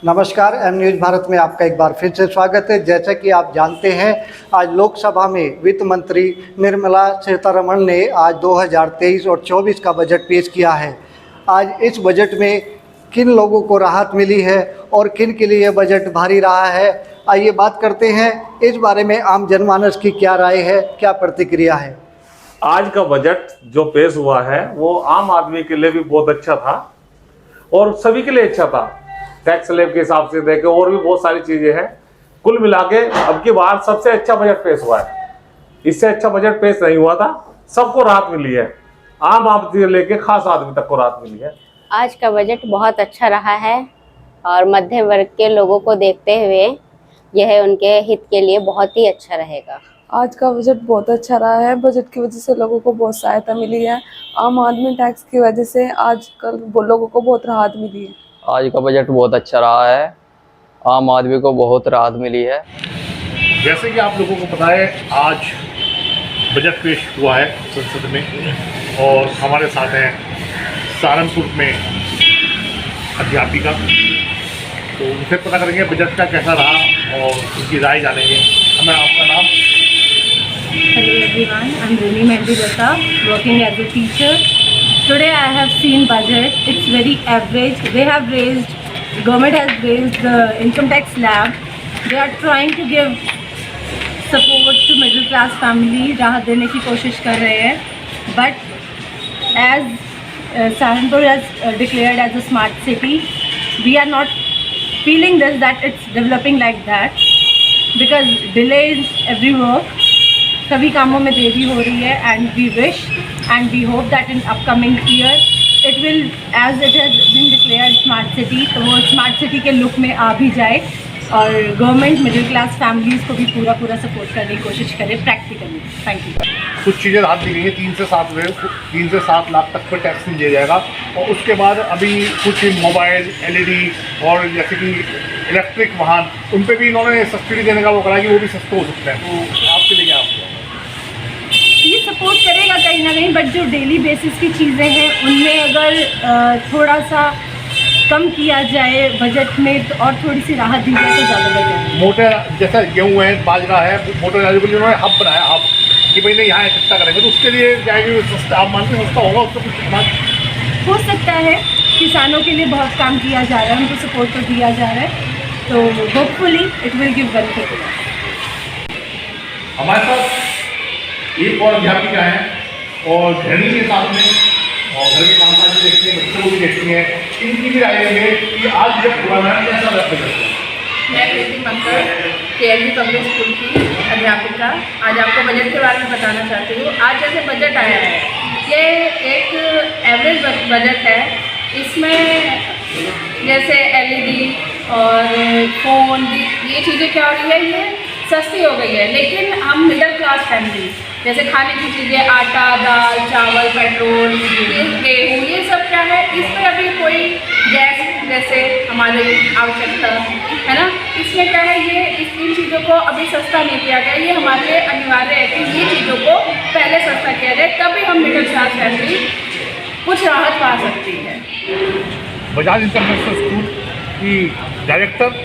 नमस्कार, M news Bharat में आपका एक बार फिर से स्वागत है। जैसा कि आप जानते हैं, आज लोकसभा में वित्त मंत्री निर्मला सीतारमण ने आज 2023 और 24 का बजट पेश किया है। आज इस बजट में किन लोगों को राहत मिली है और किन के लिए बजट भारी रहा है, आइए बात करते हैं। इस बारे में आम जनमानस की क्या राय है, क्या प्रतिक्रिया है। आज का बजट जो पेश हुआ है वो आम आदमी के लिए भी बहुत अच्छा था और सभी के लिए अच्छा था। टैक्स स्लैब के हिसाब से देखे और भी बहुत सारी चीजें हैं। कुल मिला के अब की बार सबसे अच्छा बजट पेश हुआ है। इससे अच्छा बजट पेश नहीं हुआ था। सबको राहत मिली है, आम आदमी से लेके खास आदमी तक को राहत मिली है। आज का बजट बहुत अच्छा रहा है और मध्य वर्ग के लोगों को देखते हुए यह उनके हित के लिए बहुत ही अच्छा रहेगा। आज का बजट बहुत अच्छा रहा है। बजट की वजह से लोगों को बहुत सहायता मिली है। आम आदमी टैक्स की वजह से आजकल लोगों को बहुत राहत मिली है। आज का बजट बहुत अच्छा रहा है, आम आदमी को बहुत राहत मिली है। जैसे कि आप लोगों को पता है, आज बजट पेश हुआ है संसद में और हमारे साथ हैं सहारनपुर में अध्यापिका, तो उनसे पता करेंगे बजट का कैसा रहा और उनकी राय जानेंगे। हमें आपका नाम? Hello everyone, I'm Rumi Mehndi Datta, working as a teacher. Today I have seen budget. It's very average. Government has raised the income tax slab. They are trying to give support to middle class family. राहत देने की कोशिश कर रहे हैं. But as Saharanpur has declared as a smart city, we are not feeling that it's developing like that because delays every work. सभी कामों में देरी हो रही है and we wish and we hope that in upcoming year it will as it has been declared smart city, तो वो smart city के लुक में आ भी जाए और गवर्नमेंट मिडिल क्लास फैमिलीज़ को भी पूरा सपोर्ट करने की कोशिश करे प्रैक्टिकली। Thank you. कुछ चीज़ें राहत दी गई हैं। 3 से 7 लाख तक पर टैक्स नहीं दिया जाएगा और उसके बाद अभी कुछ मोबाइल LED और जैसे कि इलेक्ट्रिक वाहन, उन पे भी इन्होंने सब्सिडी देने का वो करा कि वो भी सस्ते हो सकते हैं। तो आपके लिए क्या आपको ये सपोर्ट करेगा कहीं ना कहीं, बट जो डेली बेसिस की चीज़ें हैं उनमें अगर थोड़ा सा कम किया जाए बजट में तो और थोड़ी सी राहत दी जाए तो ज़्यादा बेहतर है। मोटे जैसे गेहूँ है, बाजरा है, मोटे अनाजों के लिए उन्होंने हब बनाया, हब कि भाई नहीं यहाँ इकट्ठा करेंगे, तो उसके लिए जाएगी सस्ता। आप मानते हैं सस्ता होगा उससे कुछ बात हो सकता है। किसानों के लिए बहुत काम किया जा रहा है, उनको सपोर्ट तो दिया जा रहा है, तो hopefully it will give benefit. हमारे साथ एक और अध्यापिका है और गृहिणी के साथ में और घर के कामकाज भी देखती हैं, बच्चों को भी देखती हैं। इनकी भी राय लेंगे कि आज जब पुराना कैसा लगता है। मैं प्रीति मंगल KLV पब्लिक स्कूल की अध्यापिका आज आपको बजट के बारे में बताना चाहती हूँ। आज जैसे बजट आया है, ये एक एवरेज बजट है। इसमें जैसे LED और फ़ोन, ये चीज़ें क्या हो रही है, ये सस्ती हो गई है, लेकिन हम मिडिल क्लास फैमिली जैसे खाने की चीज़ें, आटा, दाल, चावल, पेट्रोल, ये गेहूँ, ये सब क्या है, इसमें अभी कोई गैस जैसे हमारी आवश्यकता है ना, इसमें क्या है, ये इन चीज़ों को अभी सस्ता नहीं किया गया। ये हमारे लिए अनिवार्य है कि ये चीज़ों को पहले सस्ता किया जाए, तभी हम मिडिल क्लास फैमिली कुछ राहत पा सकती है। बजाज इंटरनेशनल स्कूल की डायरेक्टर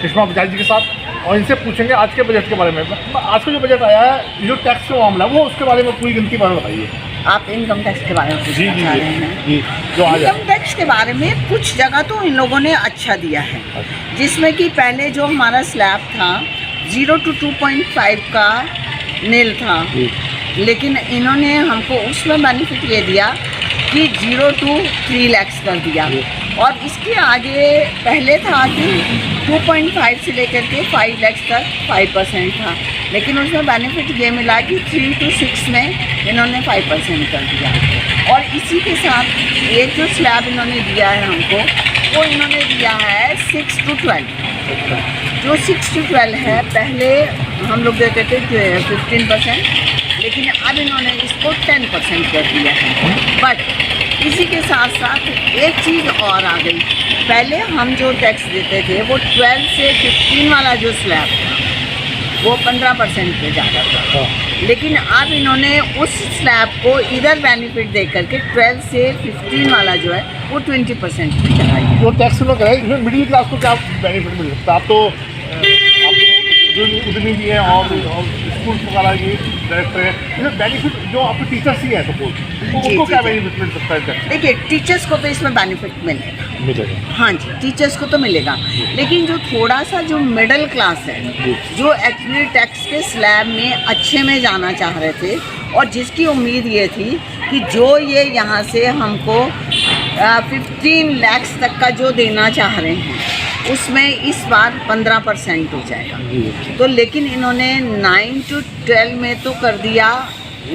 सुषमा बजाज जी के साथ और इनसे पूछेंगे आज के बजट के बारे में। आज का जो बजट आया है, जो टैक्स का मामला, वो उसके बारे में पूरी गिनती बारे में बताइए। आप इनकम टैक्स के बारे में जी पूछना चाह रहे हैं? जी, जो आज इनकम टैक्स के बारे में कुछ जगह तो इन लोगों ने अच्छा दिया है, जिसमें कि पहले जो हमारा स्लैब था 0 to 2.5 का नील था, लेकिन इन्होंने हमको उसमें बेनिफिट ये दिया कि 0 to 3 lakhs कर दिया। और इसके आगे पहले था कि 2.5 से लेकर के 5 lakhs तक 5% था, लेकिन उसमें बेनिफिट ये मिला कि 3 to 6 में इन्होंने 5% कर दिया। और इसी के साथ एक जो स्लैब इन्होंने दिया है हमको, वो इन्होंने दिया है 6 to 12। जो 6 to 12 है, पहले हम लोग देते थे 15%, लेकिन अब इन्होंने इसको 10% कर दिया है। बट इसी के साथ साथ एक चीज़ और आ गई। पहले हम जो टैक्स देते थे वो 12 से 15 वाला जो स्लैब था, वो 15% पे जा रहा था, लेकिन अब इन्होंने उस स्लैब को इधर बेनिफिट दे करके 12 से 15 वाला जो है वो 20% पे चला गया। जो टैक्स लोग है इसमें मिडिल क्लास को क्या बेनिफिट मिल सकता है? आप तो उद्यमी भी हैं और स्कूल वगैरह ये डायरेक्टर है, इसमें बेनिफिट जो आपके टीचर्स ही हैं सपोज, उनको क्या बेनिफिट मिल सकता है? देखिए, टीचर्स को तो इसमें बेनिफिट मिलेगा, हाँ जी, टीचर्स को तो मिलेगा, लेकिन जो थोड़ा सा जो मिडिल क्लास है, जो एक्चुअली टैक्स के स्लैब में अच्छे में जाना चाह रहे थे और जिसकी उम्मीद ये थी कि जो ये यहाँ से हमको 15 लाख तक का जो देना चाह रहे हैं उसमें इस बार 15% हो जाएगा। तो लेकिन इन्होंने 9 to 12 में तो कर दिया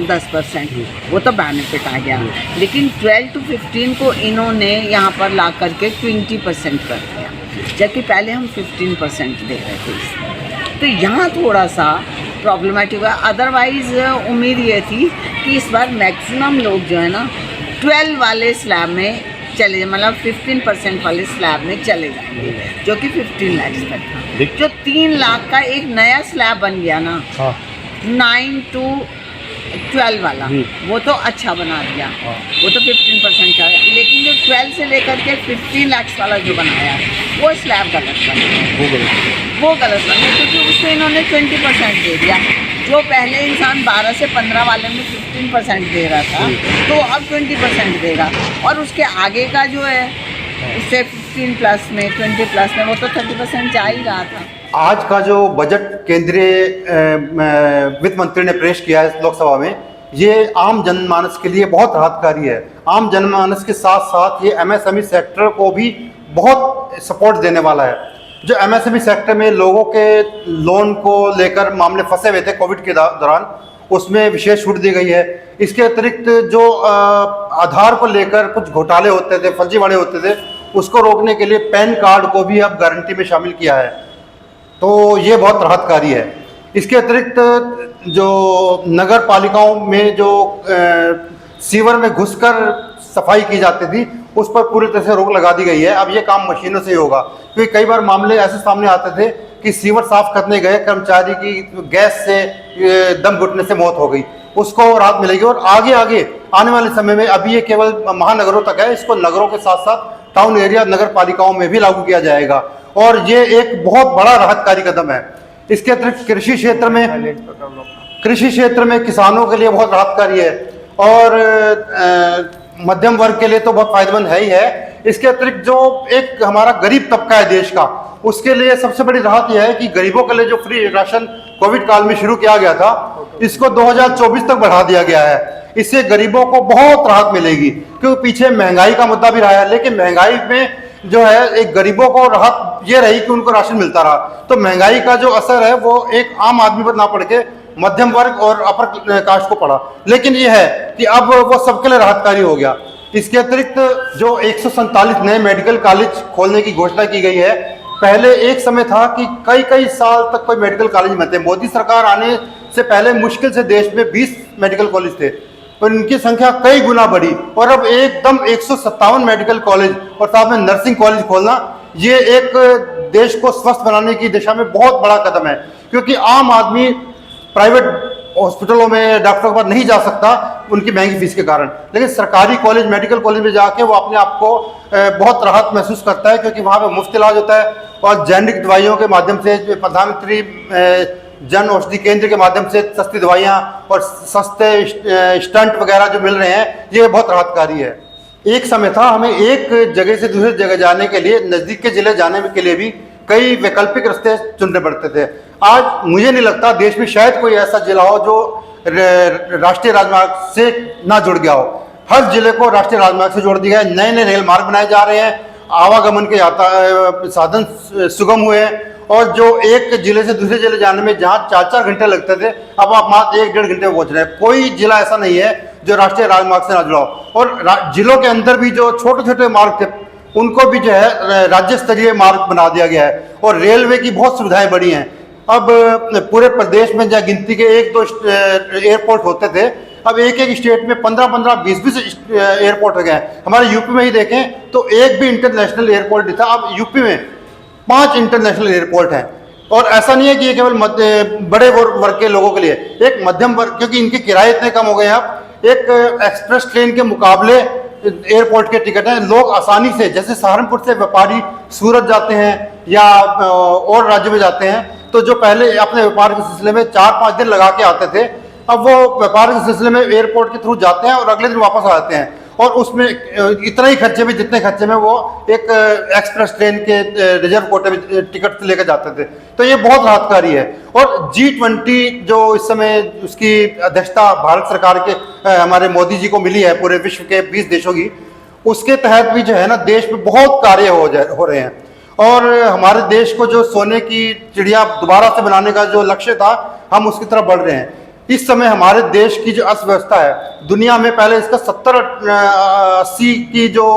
10%, वो तो बेनिफिट आ गया, लेकिन 12 to 15 को इन्होंने यहाँ पर ला करके 20% कर दिया, जबकि पहले हम 15% दे रहे थे। तो यहाँ थोड़ा सा प्रॉब्लमेटिक हुआ। अदरवाइज़ उम्मीद ये थी कि इस बार मैक्सिमम लोग जो है ना 12 वाले स्लैब में चले, मतलब 15% वाले स्लैब में चले जाएंगे, जो कि 15 लाख तक था। जो 3 लाख का एक नया स्लैब बन गया ना, 9 to 12 वाला, वो तो अच्छा बना दिया, वो तो 15% का है, लेकिन जो 12 से लेकर के 15 लाख वाला जो बनाया वो स्लैब गलत बना, वो गलत बना, क्योंकि उसमें इन्होंने 20% दे दिया। जो पहले इंसान 12 से 15 वाले में 15% दे रहा था, तो अब 20% देगा, और उसके आगे का जो है उससे 15 प्लस में 20 प्लस में वो तो 30% जा ही रहा था। आज का जो बजट केंद्रीय वित्त मंत्री ने पेश किया है लोकसभा में, ये आम जनमानस के लिए बहुत राहतकारी है। आम जनमानस के साथ साथ ये एमएसएमई सेक्टर को भी बहुत सपोर्ट देने वाला है। जो एमएसएमई सेक्टर में लोगों के लोन को लेकर मामले फंसे हुए थे कोविड के दौरान, उसमें विशेष छूट दी गई है। इसके अतिरिक्त जो आधार को लेकर कुछ घोटाले होते थे, फर्जीवाड़े होते थे, उसको रोकने के लिए पैन कार्ड को भी अब गारंटी में शामिल किया है, तो ये बहुत राहतकारी है। इसके अतिरिक्त जो नगर पालिकाओं में जो सीवर में घुसकर सफाई की जाती थी, उस पर पूरी तरह से रोक लगा दी गई है। अब ये काम मशीनों से ही होगा, क्योंकि कई बार मामले ऐसे सामने आते थे कि सीवर साफ करने गए कर्मचारी की गैस से दम घुटने से मौत हो गई, उसको राहत मिलेगी। और आगे आने वाले समय में, अभी ये केवल महानगरों तक है, इसको नगरों के साथ साथ टाउन एरिया नगर पालिकाओं में भी लागू किया जाएगा, और ये एक बहुत बड़ा राहतकारी कदम है। इसके अतिरिक्त कृषि क्षेत्र में किसानों के लिए बहुत राहतकारी है, और मध्यम वर्ग के लिए तो बहुत फायदेमंद है ही है। इसके अतिरिक्त जो एक हमारा गरीब तबका है देश का, उसके लिए सबसे बड़ी राहत यह है कि गरीबों के लिए जो फ्री राशन कोविड काल में शुरू किया गया था, इसको 2024 तक बढ़ा दिया गया है। इससे गरीबों को बहुत राहत मिलेगी, क्योंकि पीछे महंगाई का मुद्दा भी रहा है, लेकिन महंगाई में जो है एक गरीबों को राहत ये रही कि उनको राशन मिलता रहा, तो महंगाई का जो असर है वो एक आम आदमी पर ना पड़ के मध्यम वर्ग और अपर कास्ट को पड़ा। लेकिन ये है कि अब वो सबके लिए राहतकारी हो गया। इसके अतिरिक्त जो 147 नए मेडिकल कॉलेज खोलने की घोषणा की गई है, पहले एक समय था कि कई साल तक कोई मेडिकल कॉलेज नहीं थे। मोदी सरकार आने से पहले मुश्किल से देश में 20 मेडिकल कॉलेज थे, पर इनकी संख्या कई गुना बढ़ी, और अब एकदम 157 मेडिकल कॉलेज और साथ में नर्सिंग कॉलेज खोलना, ये एक देश को स्वस्थ बनाने की दिशा में बहुत बड़ा कदम है। क्योंकि आम आदमी प्राइवेट हॉस्पिटलों में डॉक्टरों के पास नहीं जा सकता उनकी महंगी फीस के कारण, लेकिन सरकारी कॉलेज मेडिकल कॉलेज में जाके वो अपने आप को बहुत राहत महसूस करता है, क्योंकि वहाँ पे मुफ्त इलाज होता है, और जेनेरिक दवाइयों के माध्यम से प्रधानमंत्री जन औषधि केंद्र के माध्यम से सस्ती दवाइयाँ और सस्ते स्टंट वगैरह जो मिल रहे हैं, ये बहुत राहतकारी है। एक समय था हमें एक जगह से दूसरी जगह जाने के लिए, नज़दीक के जिले जाने के लिए भी कई वैकल्पिक रास्ते चुनने पड़ते थे। आज मुझे नहीं लगता देश में शायद कोई ऐसा जिला हो जो राष्ट्रीय राजमार्ग से ना जुड़ गया हो। हर जिले को राष्ट्रीय राजमार्ग से जोड़ दिया है, नए रेल मार्ग बनाए जा रहे हैं, आवागमन के साधन सुगम हुए हैं, और जो एक जिले से दूसरे जिले जाने में जहाँ 4-4 घंटे लगते थे, अब आप मात्र 1-1.5 घंटे में पहुँच रहे हैं। कोई जिला ऐसा नहीं है जो राष्ट्रीय राजमार्ग से ना जुड़ा हो। और जिलों के अंदर भी जो छोटे छोटे मार्ग थे, उनको भी जो है राज्य स्तरीय मार्ग बना दिया गया है, और रेलवे की बहुत सुविधाएं बढ़ी हैं। अब पूरे प्रदेश में जहाँ गिनती के 1-2 एयरपोर्ट होते थे, अब एक स्टेट में 15-15, 20-20 एयरपोर्ट हो गए हैं। हमारे यूपी में ही देखें तो एक भी इंटरनेशनल एयरपोर्ट नहीं था, अब यूपी में 5 इंटरनेशनल एयरपोर्ट हैं। और ऐसा नहीं है कि ये केवल बड़े वर्ग के लोगों के लिए, एक मध्यम वर्ग, क्योंकि इनके किराए इतने कम हो गए हैं अब, एक एक्सप्रेस ट्रेन के मुकाबले एयरपोर्ट के टिकट हैं, लोग आसानी से, जैसे सहारनपुर से व्यापारी सूरत जाते हैं या और राज्यों में जाते हैं, तो जो पहले अपने व्यापार के सिलसिले में 4-5 दिन लगा के आते थे, अब वो व्यापार के सिलसिले में एयरपोर्ट के थ्रू जाते हैं और अगले दिन वापस आ जाते हैं, और उसमें इतना ही खर्चे में, जितने खर्चे में वो एक एक्सप्रेस ट्रेन के रिजर्व कोटे में टिकट लेकर जाते थे। तो ये बहुत राहतकारी है। और G20 जो इस समय उसकी अध्यक्षता भारत सरकार के हमारे मोदी जी को मिली है, पूरे विश्व के 20 देशों की, उसके तहत भी जो है ना देश में बहुत कार्य हो रहे हैं, और हमारे देश को जो सोने की चिड़िया दोबारा से बनाने का जो लक्ष्य था, हम उसकी तरफ बढ़ रहे हैं। इस समय हमारे देश की जो अर्थव्यवस्था है, दुनिया में पहले इसका 70-80 की जो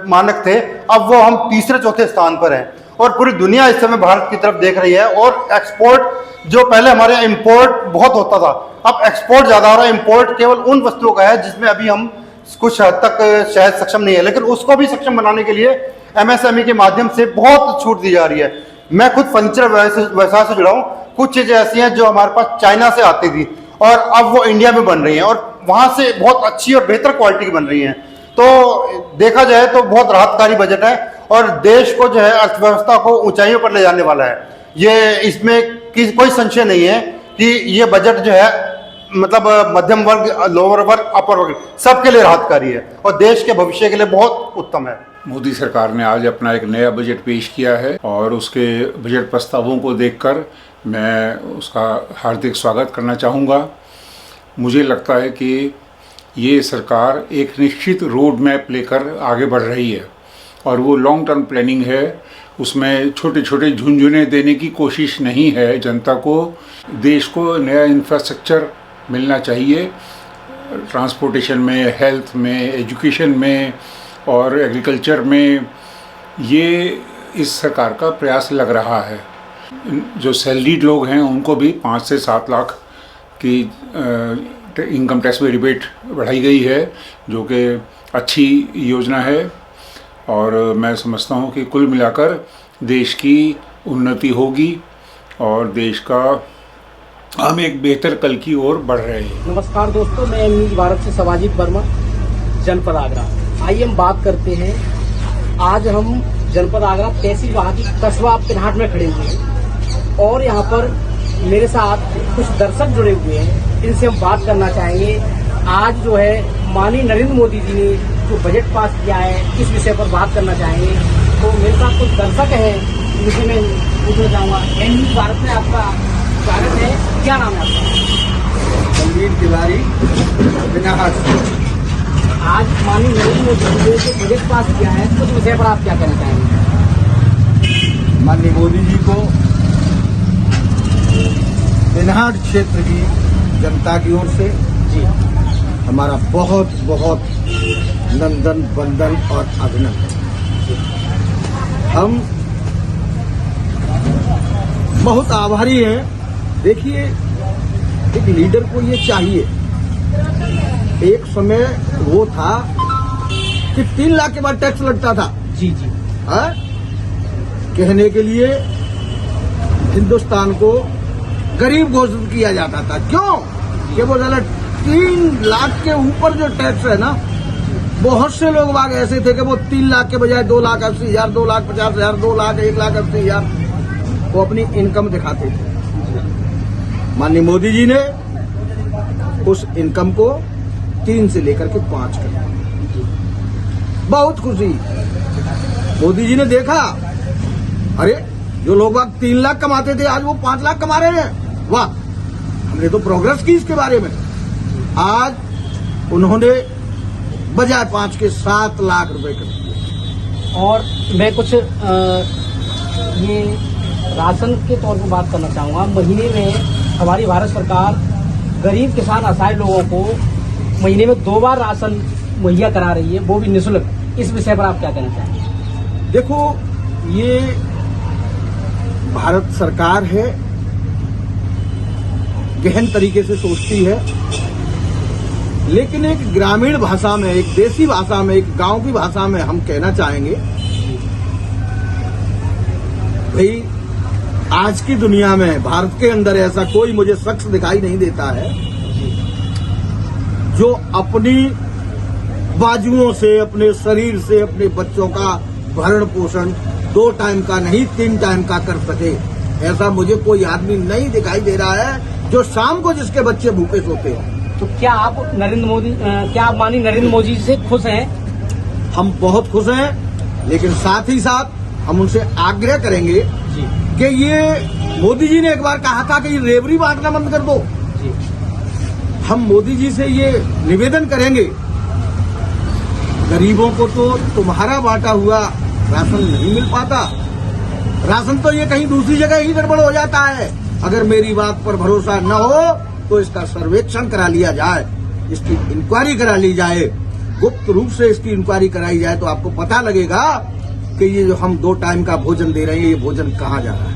मानक थे, अब वो हम तीसरे-चौथे स्थान पर हैं, और पूरी दुनिया इस समय भारत की तरफ देख रही है। और एक्सपोर्ट, जो पहले हमारे इंपोर्ट बहुत होता था, अब एक्सपोर्ट ज़्यादा हो रहा है। इंपोर्ट केवल उन वस्तुओं का है जिसमें अभी हम कुछ हद तक शायद सक्षम नहीं है, लेकिन उसको भी सक्षम बनाने के लिए MSME के माध्यम से बहुत छूट दी जा रही है। मैं खुद फर्नीचर व्यवसाय से जुड़ा हूँ, कुछ चीज़ें ऐसी हैं जो हमारे पास चाइना से आती थी और अब वो इंडिया में बन रही हैं, और वहाँ से बहुत अच्छी और बेहतर क्वालिटी की बन रही हैं। तो देखा जाए तो बहुत राहतकारी बजट है, और देश को जो है अर्थव्यवस्था को ऊंचाइयों पर ले जाने वाला है। ये इसमें कोई संशय नहीं है कि ये बजट जो है मतलब मध्यम वर्ग, लोअर वर्ग, अपर वर्ग, सबके लिए राहतकारी है और देश के भविष्य के लिए बहुत उत्तम है। मोदी सरकार ने आज अपना एक नया बजट पेश किया है, और उसके बजट प्रस्तावों को देखकर मैं उसका हार्दिक स्वागत करना चाहूँगा। मुझे लगता है कि ये सरकार एक निश्चित रोड मैप लेकर आगे बढ़ रही है, और वो लॉन्ग टर्म प्लानिंग है। उसमें छोटे छोटे झुंझुने देने की कोशिश नहीं है जनता को। देश को नया इंफ्रास्ट्रक्चर मिलना चाहिए, ट्रांसपोर्टेशन में, हेल्थ में, एजुकेशन में और एग्रीकल्चर में। ये इस सरकार का प्रयास लग रहा है। जो सैलरीड लोग हैं उनको भी 5 से 7 लाख की इनकम टैक्स में रिबेट बढ़ाई गई है, जो कि अच्छी योजना है, और मैं समझता हूँ कि कुल मिलाकर देश की उन्नति होगी और देश का हम एक बेहतर कल की ओर बढ़ रहे हैं। नमस्कार दोस्तों, मैं न्यूज भारत से सवाजिद वर्मा, जनपद आगरा। आइए हम बात करते हैं। आज हम जनपद आगरा तहसील वहाँ की कस्बा पिनहाट में खड़े हुए हैं, और यहाँ पर मेरे साथ कुछ दर्शक जुड़े हुए हैं, इनसे हम बात करना चाहेंगे। आज जो है माननीय नरेंद्र मोदी जी ने जो बजट पास किया है, इस विषय पर बात करना चाहेंगे। तो मेरे साथ कुछ दर्शक हैं, उनसे मैं पूछना चाहूँगा। न्यूज भारत में आपका स्वागत है, क्या नाम है आपका? संगीत तिवारी, पिनाहाट। आज माननीय नरेंद्र मोदी जी ने जो बजट पास किया है, उस विषय पर आप क्या कहना चाहेंगे? माननीय मोदी जी को पिनहाट क्षेत्र की जनता की ओर से जी हमारा बहुत बहुत नंदन वंदन और अभिनंदन। हम बहुत आभारी हैं। देखिए, एक लीडर को ये चाहिए। एक समय वो था कि 3 लाख के बाद टैक्स लगता था। जी जी। कहने के लिए हिंदुस्तान को गरीब घोषित किया जाता था। क्यों? कि वो 3 लाख के ऊपर जो टैक्स है ना, बहुत से लोग बाग ऐसे थे कि वो 3 लाख के बजाय 2,80,000, 2,50,000, 2,00,000, 1,80,000 वो अपनी इनकम दिखाते थे। माननीय मोदी जी ने उस इनकम को 3 से लेकर के 5 कर दिया। बहुत खुशी। मोदी जी ने देखा, अरे जो लोग बाग 3 लाख कमाते थे आज वो 5 लाख कमा रहे हैं। वाह, हमने तो प्रोग्रेस की इसके बारे में। आज उन्होंने बजाय 5 के 7 लाख रुपए कर दिए। और मैं कुछ ये राशन के तौर पर बात करना चाहूँगा। महीने में हमारी भारत सरकार गरीब किसान असहाय लोगों को महीने में 2 बार राशन मुहैया करा रही है, वो भी निःशुल्क। इस विषय पर आप क्या कहना चाहेंगे? देखो, ये भारत सरकार है, गहन तरीके से सोचती है, लेकिन एक ग्रामीण भाषा में, एक देसी भाषा में, एक गांव की भाषा में हम कहना चाहेंगे, भाई आज की दुनिया में भारत के अंदर ऐसा कोई मुझे शख्स दिखाई नहीं देता है जो अपनी बाजुओं से, अपने शरीर से, अपने बच्चों का भरण पोषण 2 टाइम का नहीं 3 टाइम का कर सके। ऐसा मुझे कोई आदमी नहीं दिखाई दे रहा है जो शाम को जिसके बच्चे भूखे सोते हैं। तो क्या आप माननीय नरेंद्र मोदी जी से खुश हैं? हम बहुत खुश हैं, लेकिन साथ ही साथ हम उनसे आग्रह करेंगे कि ये मोदी जी ने एक बार कहा था कि ये रेवड़ी बांटना बंद कर दो। हम मोदी जी से ये निवेदन करेंगे, गरीबों को तो तुम्हारा बांटा हुआ राशन नहीं मिल पाता, राशन तो ये कहीं दूसरी जगह ही गड़बड़ हो जाता है। अगर मेरी बात पर भरोसा न हो तो इसका सर्वेक्षण करा लिया जाए, इसकी इंक्वायरी करा ली जाए, गुप्त रूप से इसकी इंक्वायरी कराई जाए तो आपको पता लगेगा कि ये जो हम 2 टाइम का भोजन दे रहे हैं ये भोजन कहाँ जा रहा है।